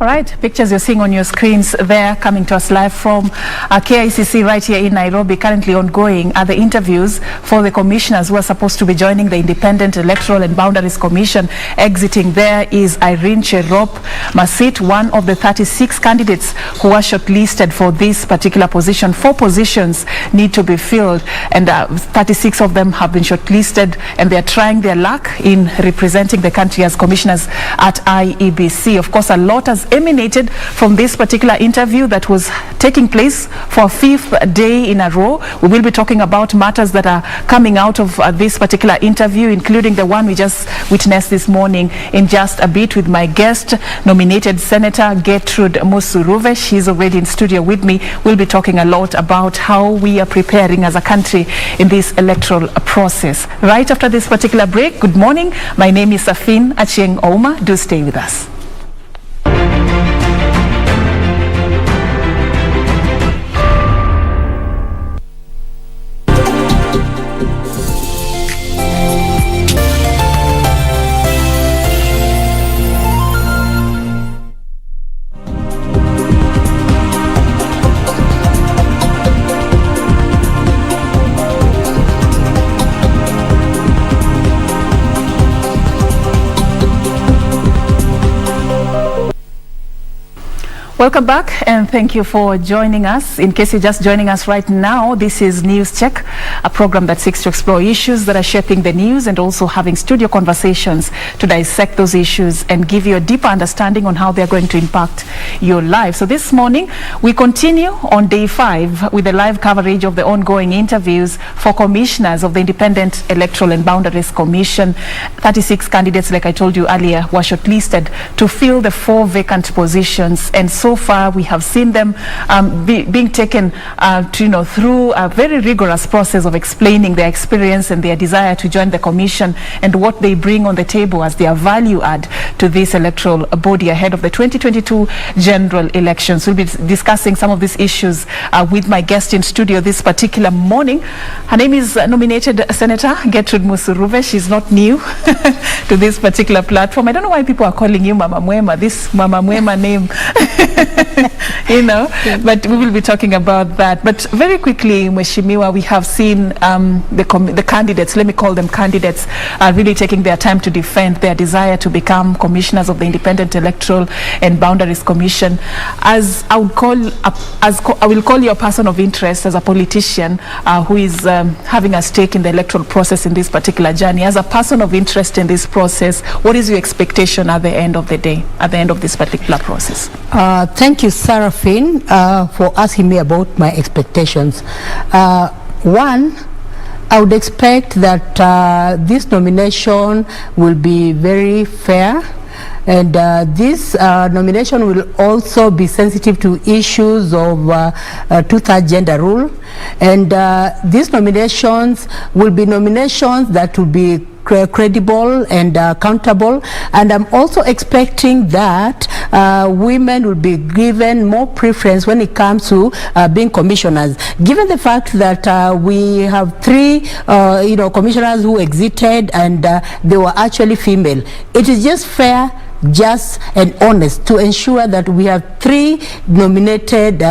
All right, pictures you're seeing on your screens there, coming to us live from KICC right here in Nairobi. Currently ongoing are the interviews for the commissioners who are supposed to be joining the Independent Electoral and Boundaries Commission. Exiting there is Irene Cherop Masit, one of the 36 candidates who are shortlisted for this particular position. 4 positions need to be filled, and 36 of them have been shortlisted, and they're trying their luck in representing the country as commissioners at IEBC. Of course, a lot has emanated from this particular interview that was taking place for a 5th day in a row. We will be talking about matters that are coming out of this particular interview, including the one we just witnessed this morning, in just a bit with my guest, nominated Senator Getrude Musuruve. She's already in studio with me. We'll be talking a lot about how we are preparing as a country in this electoral process. Right after this particular break, good morning. My name is Serfine Achieng Ouma. Do stay with us. Welcome back, and thank you for joining us. In case you're just joining us right now, this is News Check, a program that seeks to explore issues that are shaping the news and also having studio conversations to dissect those issues and give you a deeper understanding on how they're going to impact your life. So this morning, we continue on day 5 with the live coverage of the ongoing interviews for commissioners of the Independent Electoral and Boundaries Commission. 36 candidates, like I told you earlier, were shortlisted to fill the 4 vacant positions, and so far we have seen them being taken through a very rigorous process of explaining their experience and their desire to join the commission and what they bring on the table as their value add to this electoral body ahead of the 2022 general elections. We'll be discussing some of these issues with my guest in studio this particular morning. Her name is nominated Senator Getrude Musuruve. She's not new to this particular platform. I don't know why people are calling you Mama Mwema, this Mama Mwema name. But we will be talking about that. But very quickly, Mheshimiwa, we have seen the candidates, let me call them candidates, really taking their time to defend their desire to become commissioners of the Independent Electoral and Boundaries Commission. As I will call you a person of interest, as a politician who is having a stake in the electoral process in this particular journey. As a person of interest in this process, what is your expectation at the end of the day, at the end of this particular process? Thank you, Serfine, for asking me about my expectations. One, I would expect that this nomination will be very fair, and this nomination will also be sensitive to issues of 2/3 gender rule, and these nominations will be nominations that will be credible and accountable, and I'm also expecting that women will be given more preference when it comes to being commissioners, given the fact that we have 3 commissioners who exited, and they were actually female. It is just fair, just and honest to ensure that we have 3 nominated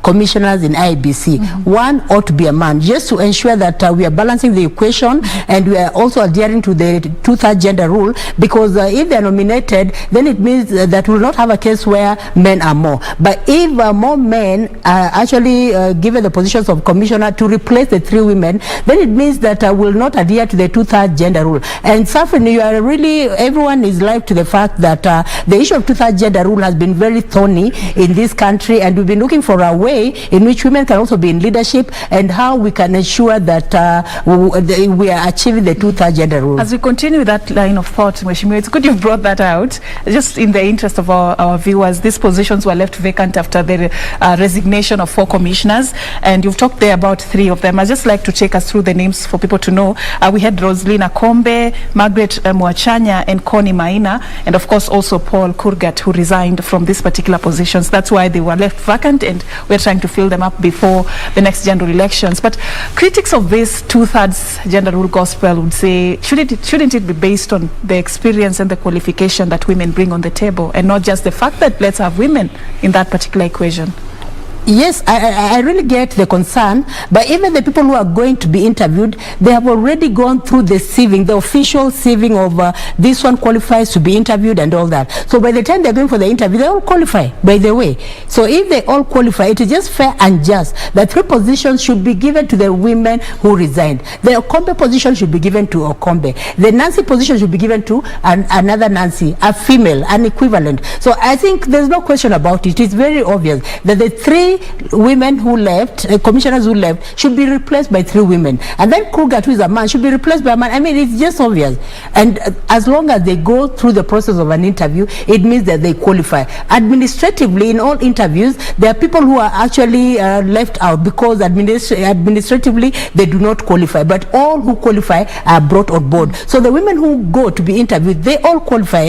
commissioners in IEBC. One ought to be a man, just to ensure that we are balancing the equation, and we are also adhering to the 2/3 gender rule, because if they are nominated, then it means that we will not have a case where men are more. But if more men are actually given the positions of commissioner to replace the 3 women, then it means that we will not adhere to the 2/3 gender rule. And Serfine, you are really, everyone is live to the fact that the issue of 2/3 gender rule has been very thorny in this country, and we've been looking for a way in which women can also be in leadership, and how we can ensure that we are achieving the 2/3 gender rule. As we continue with that line of thought, Mheshimiwa, it's good you've brought that out. Just in the interest of our viewers, these positions were left vacant after the resignation of 4 commissioners, and you've talked there about 3 of them. I'd just like to take us through the names for people to know. We had Roslina Kombe, Margaret Mwachanya, and Connie Maina, and of course course, also Paul Kurgat, who resigned from these particular positions. That's why they were left vacant, and we're trying to fill them up before the next general elections. But critics of this two-thirds gender rule gospel would say, shouldn't it be based on the experience and the qualification that women bring on the table, and not just the fact that let's have women in that particular equation? Yes, I really get the concern, but even the people who are going to be interviewed, they have already gone through the sieving, the official sieving of this one qualifies to be interviewed and all that. So by the time they're going for the interview, they all qualify, by the way. So if they all qualify, it is just fair and just that 3 positions should be given to the women who resigned. The Okombe position should be given to Okombe. The Nancy position should be given to another Nancy, a female, an equivalent. So I think there's no question about it. It's very obvious that the 3 women who left, commissioners who left, should be replaced by 3 women. And then Kurgat, who is a man, should be replaced by a man. I mean, it's just obvious. And as long as they go through the process of an interview, it means that they qualify. Administratively, in all interviews, there are people who are actually left out because administratively they do not qualify. But all who qualify are brought on board. So the women who go to be interviewed, they all qualify,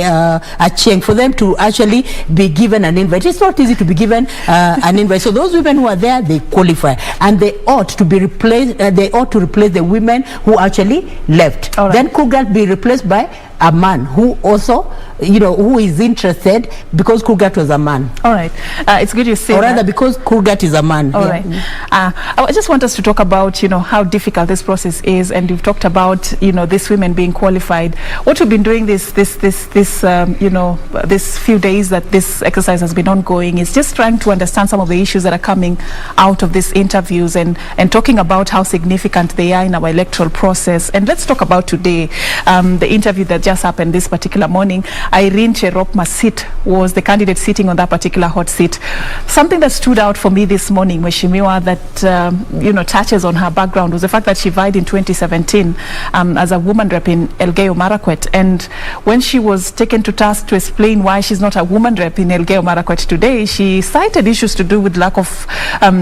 Achieng, for them to actually be given an invite. It's not easy to be given an invite. So those women who are there, they qualify, and they ought to be replaced. They ought to replace the women who actually left. Right. Then Kurgat be replaced by a man who also, you know, who is interested, because Kurgat was a man. All right, it's good you say that. Or rather, because Kurgat is a man. All right. I just want us to talk about, you know, how difficult this process is, and you've talked about, you know, these women being qualified. What we've been doing this you know, this few days that this exercise has been ongoing is just trying to understand some of the issues that are coming out of these interviews, and talking about how significant they are in our electoral process. And let's talk about today, the interview that just happened this particular morning. Irene Cherop Masit was the candidate sitting on that particular hot seat. Something that stood out for me this morning, Mheshimiwa, that you know, touches on her background was the fact that she vied in 2017 as a woman rep in Elgeyo Marakwet, and when she was taken to task to explain why she's not a woman rep in Elgeyo Marakwet today, she cited issues to do with lack of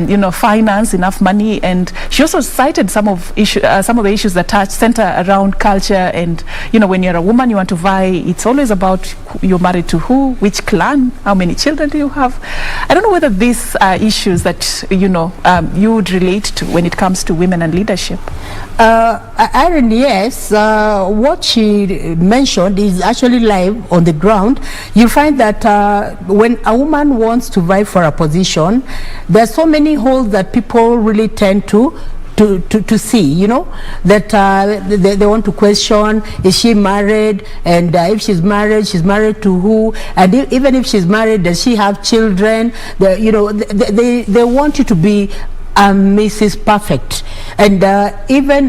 you know, finance, enough money, and she also cited some of the issues that center around culture. And you know, when you're a woman, you want to vie, it's always about you're married to who, which clan, how many children do you have. I don't know whether these are issues that, you know, you would relate to when it comes to women and leadership. Irene, yes, what she mentioned is actually live on the ground. You find that when a woman wants to vie for a position, there are so many holes that people really tend to see, you know, that they want to question, is she married, and if she's married to who, and even if she's married, does she have children? You know, they want you to be Mrs. Perfect, and even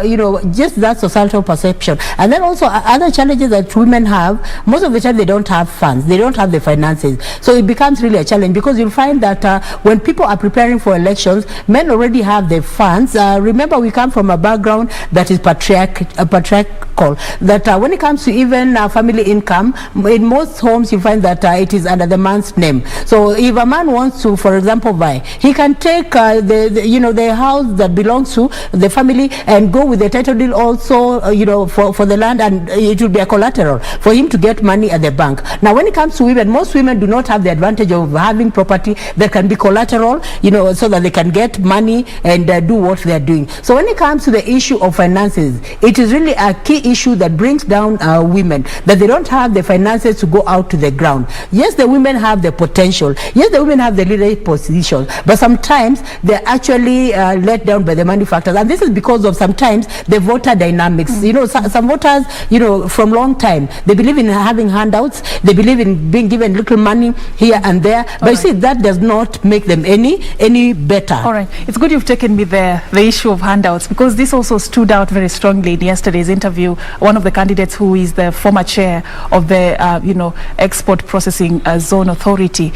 you know, just that societal perception. And then also other challenges that women have, most of the time they don't have funds, they don't have the finances, so it becomes really a challenge, because you'll find that when people are preparing for elections, men already have the funds. Remember, we come from a background that is patriarchal, that when it comes to even family income, in most homes you find that it is under the man's name. So if a man wants to, for example, buy, he can take you know, the house that belongs to the family and go with the title deed also, you know, for the land, and it will be a collateral for him to get money at the bank. Now, when it comes to women, most women do not have the advantage of having property that can be collateral, you know, so that they can get money and do what they are doing. So when it comes to the issue of finances, it is really a key issue that brings down women, that they don't have the finances to go out to the ground. Yes, the women have the potential. Yes, the women have the leadership positions, but sometimes they're actually let down by the money factors, and this is because of sometimes the voter dynamics. You know, some voters, you know, from long time, they believe in having handouts, they believe in being given little money here and there, but you see, that does not make them any better. All right, it's good you've taken me there, the issue of handouts, because this also stood out very strongly in yesterday's interview. One of the candidates, who is the former chair of the you know, Export Processing Zone Authority,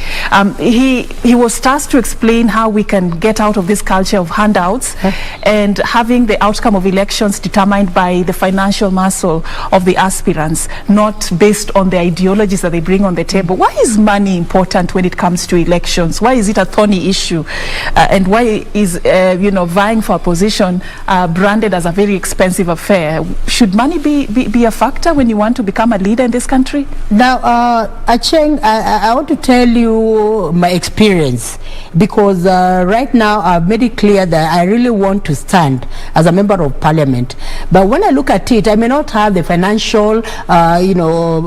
he was tasked to explain how we can get out of this culture of handouts and having the outcome of elections determined by the financial muscle of the aspirants, not based on the ideologies that they bring on the table. Why is money important when it comes to elections? Why is it a thorny issue? And why is you know, vying for a position branded as a very expensive affair? Should money money be a factor when you want to become a leader in this country? Now, Achieng, I want to tell you my experience, because right now I've made it clear that I really want to stand as a member of parliament. But when I look at it, I may not have the financial,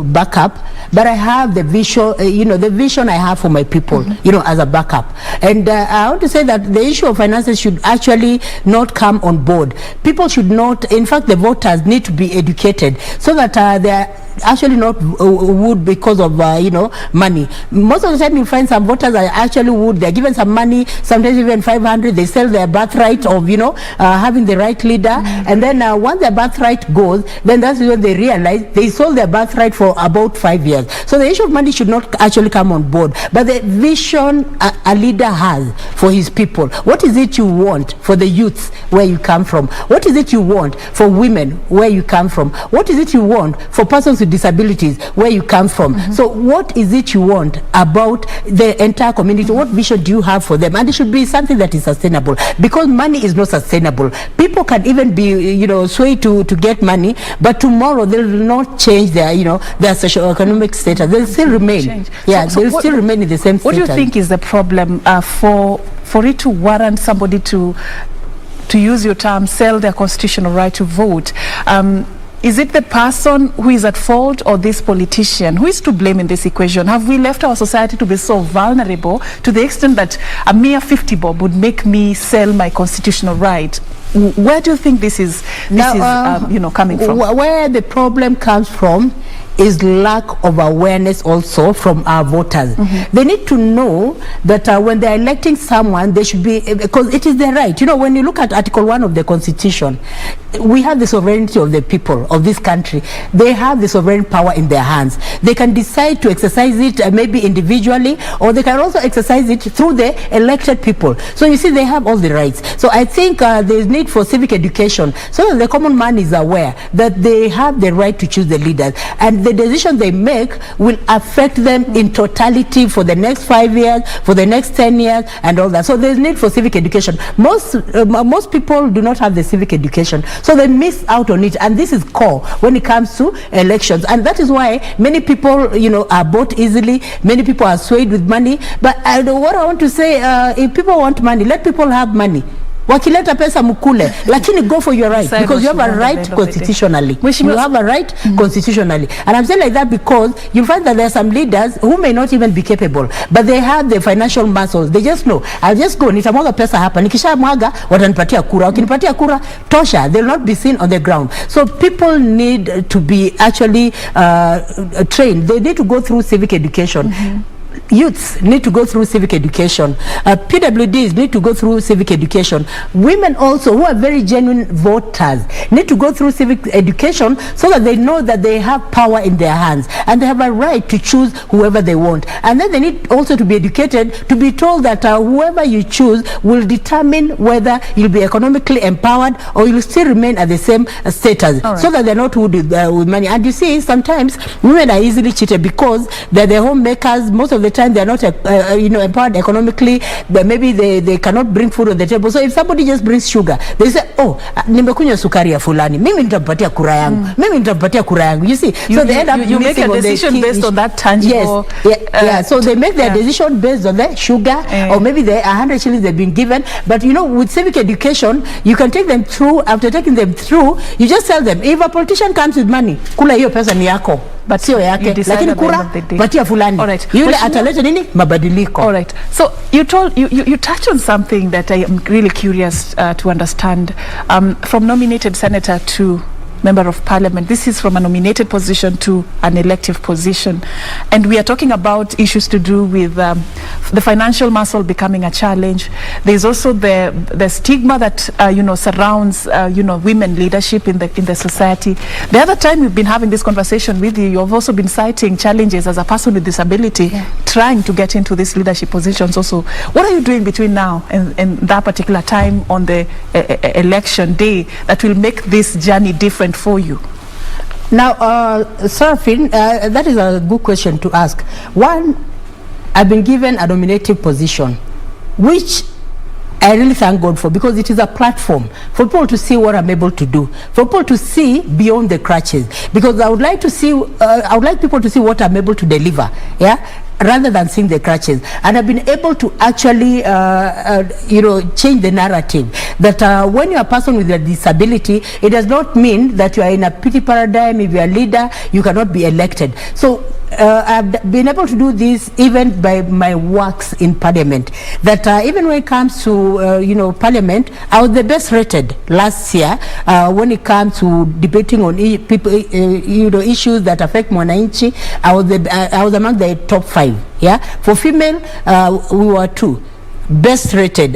backup, but I have the vision, the vision I have for my people, as a backup. And I want to say that the issue of finances should actually not come on board. People should not, in fact, the voters need to be educated so that they are actually not wood because of money. Most of the time you find some voters are actually wood. They're given some money, sometimes even 500. They sell their birthright of having the right leader, and then once their birthright goes, then that's when they realize they sold their birthright for about 5 years. So the issue of money should not actually come on board, but the vision a leader has for his people. What is it you want for the youths where you come from? What is it you want for women where you come from? What is it you want for persons with disabilities where you come from? So what is it you want about the entire community? What vision do you have for them? And it should be something that is sustainable, because money is not sustainable. People can even be swayed to get money, but tomorrow they will not change their their socio-economic status. They'll still remain. They'll still remain in the same status. What do you think is the problem for it to warrant somebody to use your term, sell their constitutional right to vote? Is it the person who is at fault, or this politician? Who is to blame in this equation? Have we left our society to be so vulnerable to the extent that a mere 50 bob would make me sell my constitutional right? Where do you think this is coming from? Where the problem comes from is lack of awareness also from our voters. They need to know that when they're electing someone, they should be, because it is their right. When you look at Article 1 of the Constitution, we have the sovereignty of the people of this country. They have the sovereign power in their hands. They can decide to exercise it maybe individually, or they can also exercise it through the elected people. So you see, they have all the rights. So I think there's need for civic education, so that the common man is aware that they have the right to choose the leaders, and the decision they make will affect them in totality for the next 5 years, for the next 10 years, and all that. So there's need for civic education. Most people do not have the civic education, so they miss out on it, and this is core when it comes to elections. And that is why many people are bought easily. Many people are swayed with money. But what I want to say, if people want money, let people have money. Wakileta pesa mukule, lakini go for your right, because you have a right constitutionally. You have a right constitutionally. And I'm saying like that because you find that there are some leaders who may not even be capable, but they have the financial muscles. They just know, I'll just go, nitamwaga pesa hapa, nikisha mwaga watanipatia kura, wakinipatia kura tosha, they'll not be seen on the ground. So people need to be actually trained. They need to go through civic education. Youths need to go through civic education. PWDs need to go through civic education. Women also, who are very genuine voters, need to go through civic education so that they know that they have power in their hands and they have a right to choose whoever they want. And then they need also to be educated, to be told that whoever you choose will determine whether you'll be economically empowered or you'll still remain at the same status, so that they're not with money. And you see, sometimes women are easily cheated because they're the homemakers. Most of the time they're not empowered economically, but maybe they cannot bring food on the table. So if somebody just brings sugar, they say, oh, nimekunywa sukari ya fulani, mimi nitampatia kura yangu, mimi nitampatia kura yangu. You see, so they end up you make a decision based on that tangible. Yes, so they make their decision based on the sugar, or maybe the 100 shillings they've been given. But with civic education, you can take them through. After taking them through, you just tell them, if a politician comes with money, kula hiyo pesa ni yako, but sio yake, lakini kura patia fulani. All right. Yule ataleta nini? Mabadiliko. All right. So you touched on something that I am really curious to understand. From nominated senator to member of parliament, this is from a nominated position to an elective position, and we are talking about issues to do with the financial muscle becoming a challenge. There's also the stigma that surrounds women leadership in the society. The other time we've been having this conversation with you, you've also been citing challenges as a person with disability trying to get into these leadership positions also. What are you doing between now and that particular time on the election day that will make this journey different for you? Now, Serfine, that is a good question to ask. One, I've been given a nominative position, which I really thank God for, because it is a platform for people to see what I'm able to do, for people to see beyond the crutches, because I would like to see, I would like people to see what I'm able to deliver, yeah, rather than seeing the crutches. And I've been able to actually, change the narrative that when you're a person with a disability, it does not mean that you are in a pity paradigm. If you're a leader, you cannot be elected. So I've been able to do this even by my works in Parliament, that even when it comes to Parliament, I was the best rated last year when it comes to debating on issues that affect mwananchi. I was among the top 5. Yeah, for female, we were 2. Best rated,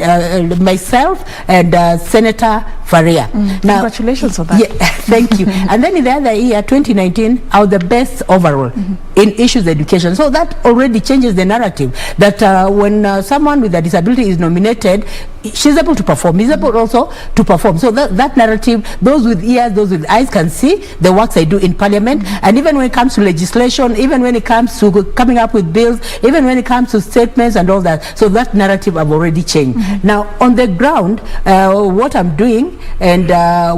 myself and Senator Faria. Now, congratulations on that. Yeah, thank you. And then in the other year, 2019, I was the best overall in issues education. So that already changes the narrative that when someone with a disability is nominated, she's able to perform, he's able also to perform. So that narrative, those with ears, those with eyes can see the works I do in Parliament. And even when it comes to legislation, even when it comes to coming up with bills, even when it comes to statements and all that, so that narrative I've already changed. Now on the ground, what I'm doing and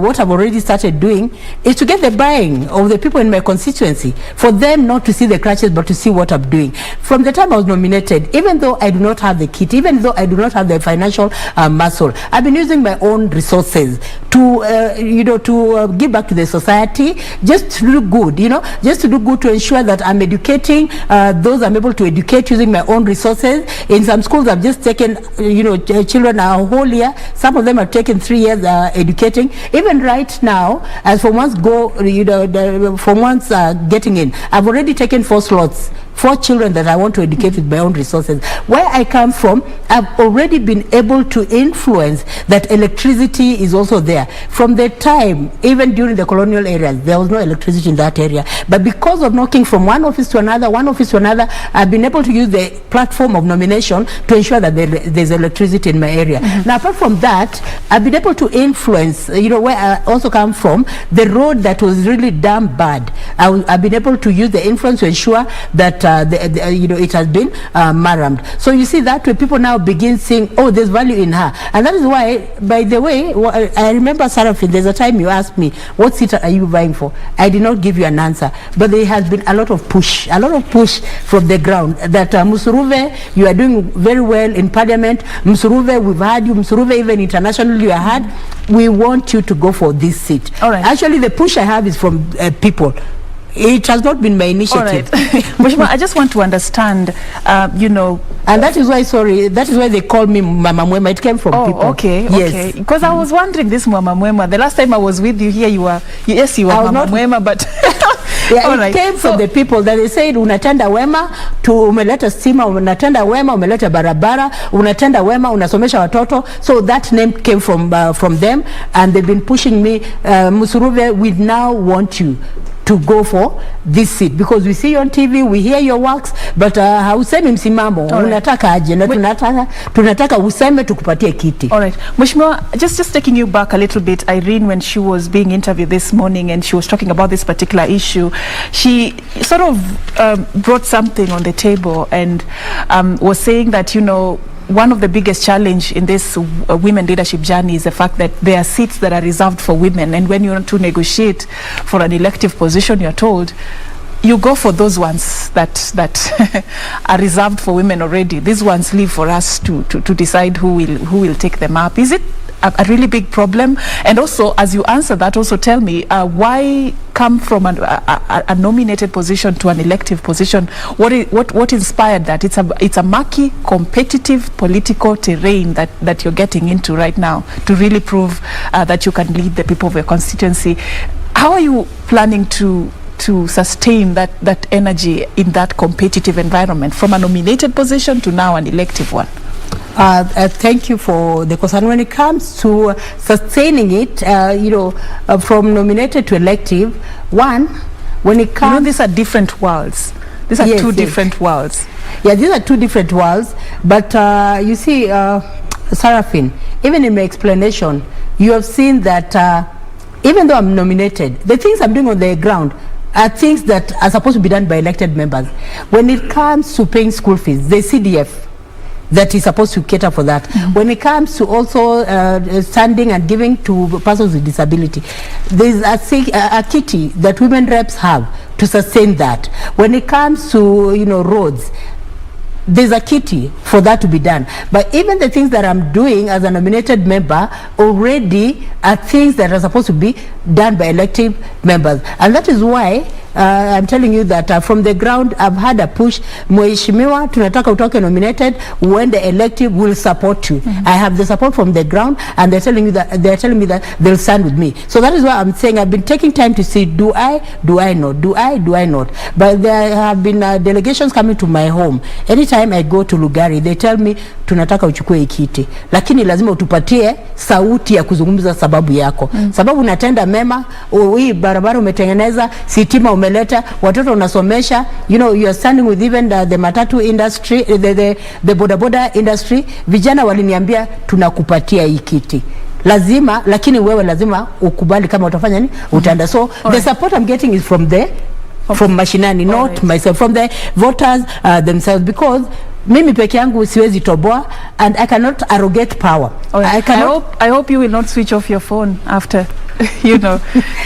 what I've already started doing is to get the buying of the people in my constituency, for them not to see the crutches but to see what I'm doing. From the time I was nominated, even though I do not have the kit, even though I do not have the financial muscle, I've been using my own resources to give back to the society, just to do good, just to do good, to ensure that I'm educating those I'm able to educate using my own resources. In some schools I've just taken children a whole year. Some of them have taken 3 years educating. Even right now, as for once getting in, I've already taken 4 slots, 4 children that I want to educate with my own resources. Where I come from, I've already been able to influence that electricity is also there. From the time, even during the colonial eras, there was no electricity in that area. But because of knocking from one office to another, I've been able to use the platform of nomination to ensure that there's electricity in my area. Now, apart from that, I've been able to influence, where I also come from, the road that was really damn bad. I've been able to use the influence to ensure that it has been marramed. So you see, that way people now begin saying, oh, there's value in her. And that is why, by the way, I remember, Serfine, there's a time you asked me, what seat are you vying for? I did not give you an answer, but there has been a lot of push from the ground that Musuruve, you are doing very well in Parliament. Musuruve, we've had you. Musuruve, even internationally, you are had. We want you to go for this seat. All right. Actually, the push I have is from people. It has not been my initiative. All right. Mheshimiwa, I just want to understand, and that is why they call me Mama Mwema. It came from people. Okay, yes. Okay. Because I was wondering, this Mama Mwema, the last time I was with you here, you were Mama Mwema, but yeah, it came from the people that they said, unatenda wema, umeleta stima, unatenda wema, umeleta barabara, unatenda wema, unasomesha watoto. So that name came from them, and they've been pushing me. Musuruve, we now want you to go for this seat, because we see you on TV, we hear your works, but hausemi msimamo, unataka aje, na tunataka useme tukupatie kiti. All right. Mheshimiwa, just taking you back a little bit, Irene, when she was being interviewed this morning and she was talking about this particular issue, she sort of brought something on the table and was saying that, one of the biggest challenge in this women leadership journey is the fact that there are seats that are reserved for women, and when you want to negotiate for an elective position, you're told you go for those ones that are reserved for women already. These ones leave for us to decide who will take them up. Is it a really big problem? And also, as you answer that, also tell me why come from a nominated position to an elective position? What inspired that? It's a murky, competitive political terrain that you're getting into right now to really prove that you can lead the people of your constituency. How are you planning to sustain that energy in that competitive environment, from a nominated position to now an elective one? Thank you for the question. When it comes to sustaining it, from nominated to elective, when it comes... these are different worlds. These are two different worlds. Yeah, these are two different worlds. But you see, Serfine, even in my explanation, you have seen that even though I'm nominated, the things I'm doing on the ground are things that are supposed to be done by elected members. When it comes to paying school fees, the CDF, that is supposed to cater for that. When it comes to also standing and giving to persons with disability, there's a kitty that women reps have to sustain that. When it comes to, you know, roads, there's a kitty for that to be done. But even the things that I'm doing as a nominated member already are things that are supposed to be done by elected members. And that is why I'm telling you that from the ground I've had a push. Mheshimiwa, tunataka utoke nominated. When the elective will support you. I have the support from the ground, and they're telling me that they'll stand with me. So that is why I'm saying I've been taking time to see, do I not. But there have been delegations coming to my home. Anytime I go to Lugari, they tell me tunataka uchukue ikiti, lakini lazima utupatie sauti ya kuzungumza sababu yako. Sababu unatenda mema, hii barabara umetengeneza, sitima umeleta, watoto unasomesha, you know, you are standing with even the matatu industry, the bodaboda industry. Vijana waliniambia tunakupatia hii kiti. Lazima, lakini wewe lazima ukubali kama utafanya nini, utaenda. So the support I'm getting is from mashinani, not myself, from the voters themselves, because mimi peke yangu siwezi toboa, and I cannot arrogate power. I hope you will not switch off your phone after you know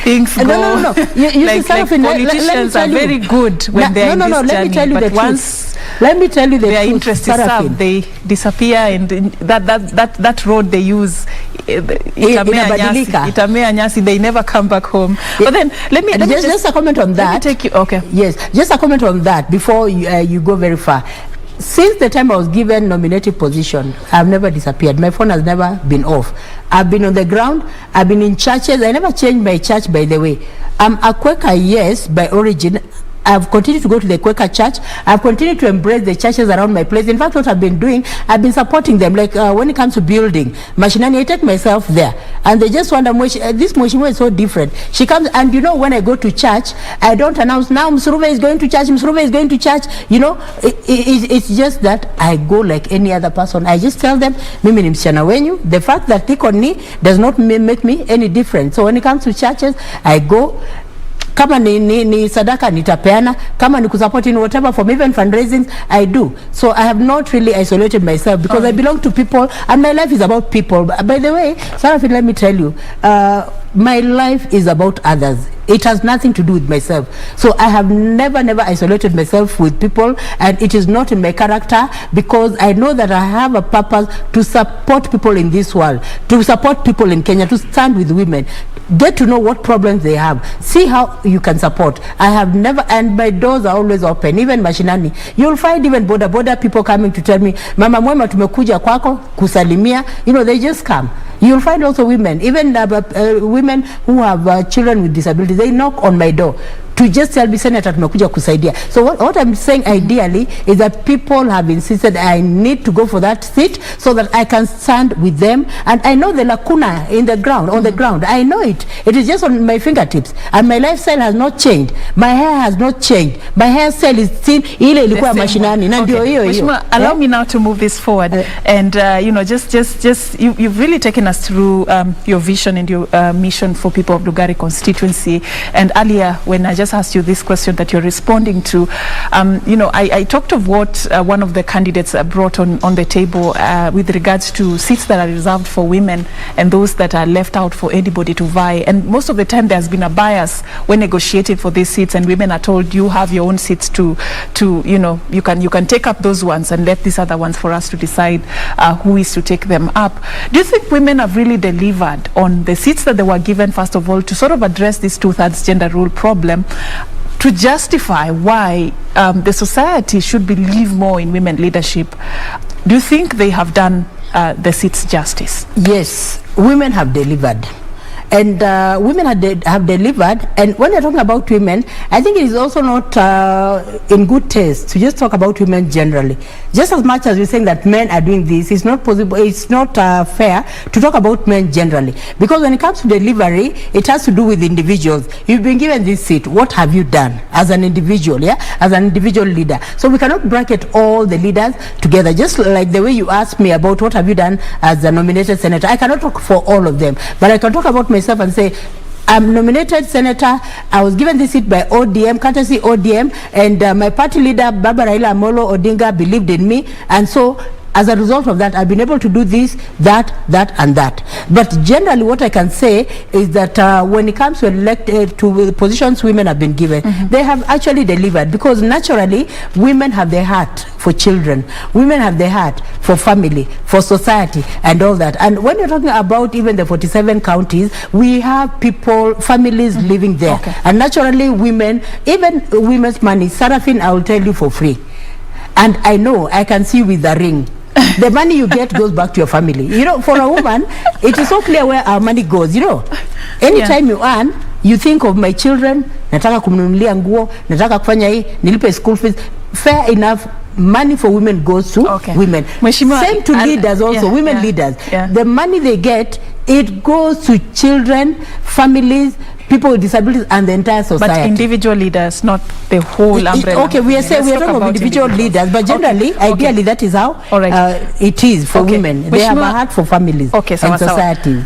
things go. No. You like politicians are very good when they are in this journey, but once let me tell you the their truth, interest is served, they disappear, and that road they use, itamea nyasi, they never come back home. But then let me just a comment on that. Let me take you, okay. Yes, just a comment on that before you go very far. Since the time I was given nominated position, I've never disappeared. My phone has never been off. I've been on the ground. I've been in churches. I never changed my church, by the way. I'm a Quaker, yes, by origin. I've continued to go to the Quaker church. I've continued to embrace the churches around my place. In fact, what I've been doing, I've been supporting them. Like when it comes to building, Mashinani, I take myself there. And they just wonder, this Mheshimiwa is so different. She comes, and you know, when I go to church, I don't announce, now Musuruve is going to church, Musuruve is going to church. You know, it's just that I go like any other person. I just tell them, mimi ni msichana wenyu. The fact that they on me does not make me any different. So when it comes to churches, I go. Kama ni sadaka nitapeana, kama ni kusupport in whatever form, even fundraising, I do. So I have not really isolated myself, because I belong to people, and my life is about people. By the way, Serfine, let me tell you, my life is about others. It has nothing to do with myself. So I have never isolated myself with people, and it is not in my character, because I know that I have a purpose to support people in this world, to support people in Kenya, to stand with women, get to know what problems they have, see how you can support. I have never, and my doors are always open. Even mashinani, you'll find even boda people coming to tell me, Mama Mwema tumekuja kwako kusalimia. You know, they just come. You'll find also women, even women who have children with disabilities, they knock on my door to just tell me, Senator, tumekuja kusaidia. So what I'm saying ideally is that people have insisted I need to go for that seat so that I can stand with them. And I know the lacuna in the ground, on the ground. I know it. It is just on my fingertips. And my lifestyle has not changed. My hair has not changed. My hairstyle is still ile ilikuwa mashinani. Na ndio hiyo hiyo. Allow me now to move this forward. And you know, just you've really taken us through your vision and your mission for people of Lugari constituency. And earlier, when I just asked you this question that you're responding to, you know, I talked of what one of the candidates brought on the table with regards to seats that are reserved for women and those that are left out for anybody to vie. And most of the time there's been a bias when negotiating for these seats, and women are told you have your own seats to you know, you can take up those ones and let these other ones for us to decide who is to take them up. Do you think women have really delivered on the seats that they were given, first of all, to sort of address this 2/3 gender rule problem, to justify why the society should believe more in women leadership? Do you think they have done the seats justice? Yes, women have delivered. And women have delivered. And when you're talking about women, I think it is also not in good taste to just talk about women generally. Just as much as we're saying that men are doing this, it's not possible, it's not fair to talk about men generally. Because when it comes to delivery, it has to do with individuals. You've been given this seat. What have you done as an individual, as an individual leader? So we cannot bracket all the leaders together. Just like the way you asked me about what have you done as a nominated senator. I cannot talk for all of them, but I can talk about myself and say, I'm nominated senator. I was given this seat by ODM, courtesy ODM, and my party leader, Baba Raila Amolo Odinga, believed in me, and so as a result of that, I've been able to do this, that, and that. But generally, what I can say is that when it comes to elected to positions women have been given, they have actually delivered, because naturally, women have their heart for children. Women have their heart for family, for society, and all that. And when you're talking about even the 47 counties, we have people, families living there. Okay. And naturally, women, even women's money, Serfine, I will tell you for free. And I know, I can see with the ring. The money you get goes back to your family. You know, for a woman, it is so clear where our money goes. You know, anytime you earn, you think of my children, nataka kumnunulia nguo, nataka kufanya hii, nilipe school fees. Fair enough. Money for women goes to women. Same to leaders also, women leaders. The money they get, it goes to children, families, people with disabilities, and the entire society. But individual leaders, not the whole umbrella. Okay, we are talking about individual leaders, but generally, ideally, that is how it is for women. They have a heart for families and society.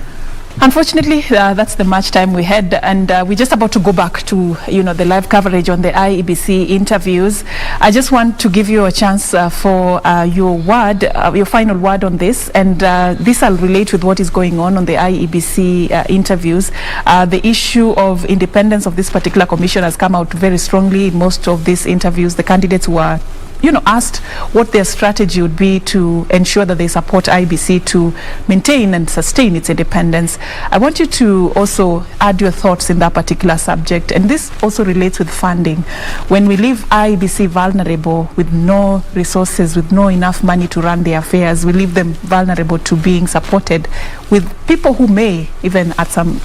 Unfortunately, that's the much time we had, and we're just about to go back to, you know, the live coverage on the IEBC interviews. I just want to give you a chance for your word, your final word on this, and this will relate with what is going on the IEBC interviews. The issue of independence of this particular commission has come out very strongly in most of these interviews. The candidates were, you know, asked what their strategy would be to ensure that they support IEBC to maintain and sustain its independence. I want you to also add your thoughts in that particular subject, and this also relates with funding. When we leave IEBC vulnerable with no resources, with no enough money to run their affairs, we leave them vulnerable to being supported with people who may even at some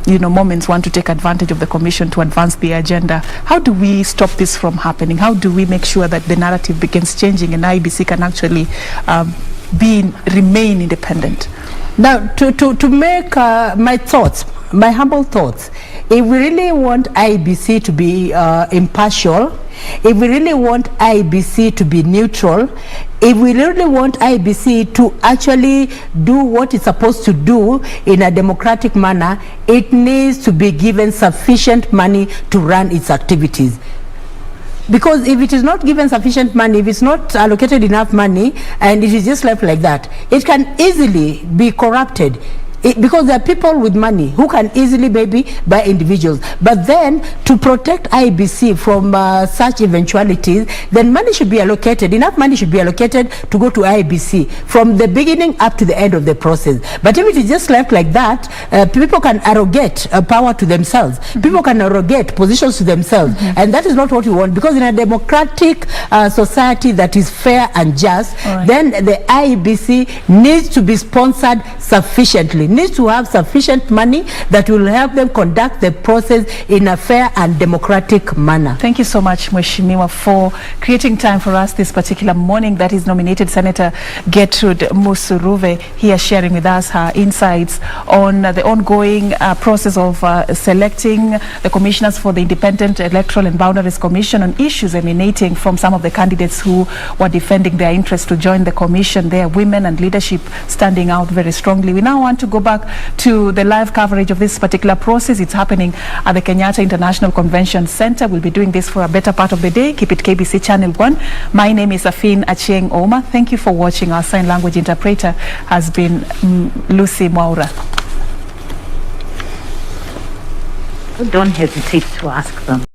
you know, moments want to take advantage of the commission to advance the agenda. How do we stop this from happening? How do we make sure that the narrative begins changing and IEBC can actually remain independent? Now, to make my humble thoughts, if we really want IEBC to be impartial, if we really want IEBC to be neutral, if we really want IEBC to actually do what it's supposed to do in a democratic manner, it needs to be given sufficient money to run its activities. Because if it is not given sufficient money, if it's not allocated enough money, and it is just left like that, it can easily be corrupted. Because there are people with money who can easily maybe buy individuals. But then to protect IEBC from such eventualities, then money should be allocated, enough money should be allocated to go to IEBC from the beginning up to the end of the process. But if it is just left like that, people can arrogate power to themselves. People can arrogate positions to themselves. And that is not what we want. Because in a democratic society that is fair and just, then the IEBC needs to be sponsored sufficiently, needs to have sufficient money that will help them conduct the process in a fair and democratic manner. Thank you so much, Mheshimiwa, for creating time for us this particular morning. That is nominated Senator Getrude Musuruve here sharing with us her insights on the ongoing process of selecting the commissioners for the Independent Electoral and Boundaries Commission on issues emanating from some of the candidates who were defending their interest to join the commission. There are women and leadership standing out very strongly. We now want to go back to the live coverage of this particular process. It's happening at the Kenyatta International Convention Center. We'll be doing this for a better part of the day. Keep it KBC Channel 1. My name is Serfine Achieng Ouma. Thank you for watching. Our sign language interpreter has been Lucy Mwaura. Don't hesitate to ask them.